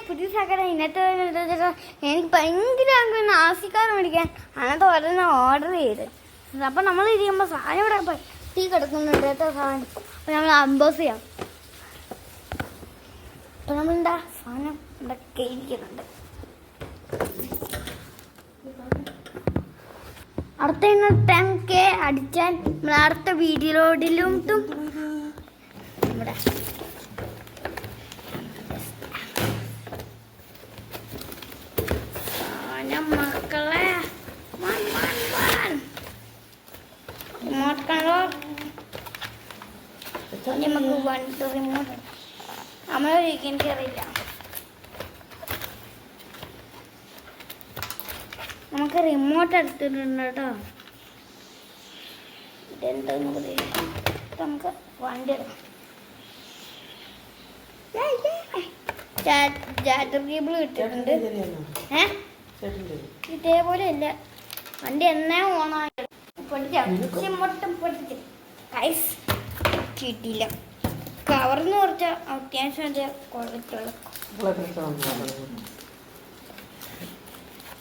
പുതിയ സകലം ഇന്നത്തെ എനിക്ക് ഭയങ്കര ആസിക്കാർ മേടിക്കാൻ അങ്ങനത്തെ ഓരോന്ന് ഓർഡർ ചെയ്ത്. അപ്പം നമ്മൾ ഇരിക്കുമ്പോൾ സാധനം ഇവിടെ തീ കിടക്കുന്നുണ്ട് എത്ര സാധനം. അപ്പം നമ്മൾ അമ്പോസ് ചെയ്യാം. അപ്പം നമ്മളെന്താ സാധനം ഇവിടെ ഇരിക്കുന്നുണ്ട്. അടുത്ത 10K അടിച്ചാൽ നമ്മൾ അടുത്ത വീഡിയോയിലും ഇവിടെ മക്കളെ റിമോട്ട് കൺട്രോൾ നമുക്ക് വണ്ടി റിമോട്ട് നമ്മളൊരിക്കും എനിക്കറിയില്ല. നമുക്ക് റിമോട്ട് എടുത്തിട്ടുണ്ട് കേട്ടോ. ഇതെന്താന്ന് പറയാം. നമുക്ക് വണ്ടി എടുക്കാം. ചാറ്റർ കേബിൾ കിട്ടിയിട്ടുണ്ട്. ഇതേപോലെ അല്ല വണ്ടി എന്നേ ഓണായി കിട്ടിയില്ല. കവർന്ന് കുറച്ച അത്യാവശ്യം കുഴപ്പമുള്ള.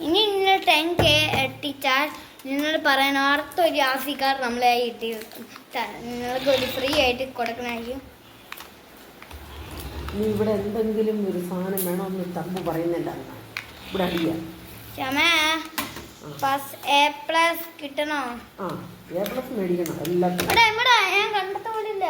ഇനി നിങ്ങൾ 10K എത്തിച്ചാൽ നിങ്ങൾ പറയണ അടുത്തൊരു ആസിക്കാർ നമ്മളെ ഇട്ടി നിങ്ങൾക്ക് ഒരു ഫ്രീ ആയിട്ട് കൊടുക്കണമായിരിക്കും. ഇവിടെ എന്തെങ്കിലും ഒരു സാധനം വേണമെന്ന് തമ്പ് പറയുന്നില്ല. ഇവിടെ അറിയാം A+ കിട്ടണോ? A+ മേടിക്കണം. എല്ലാം ഞാൻ കണ്ടത്ത പോലെ ഇല്ല.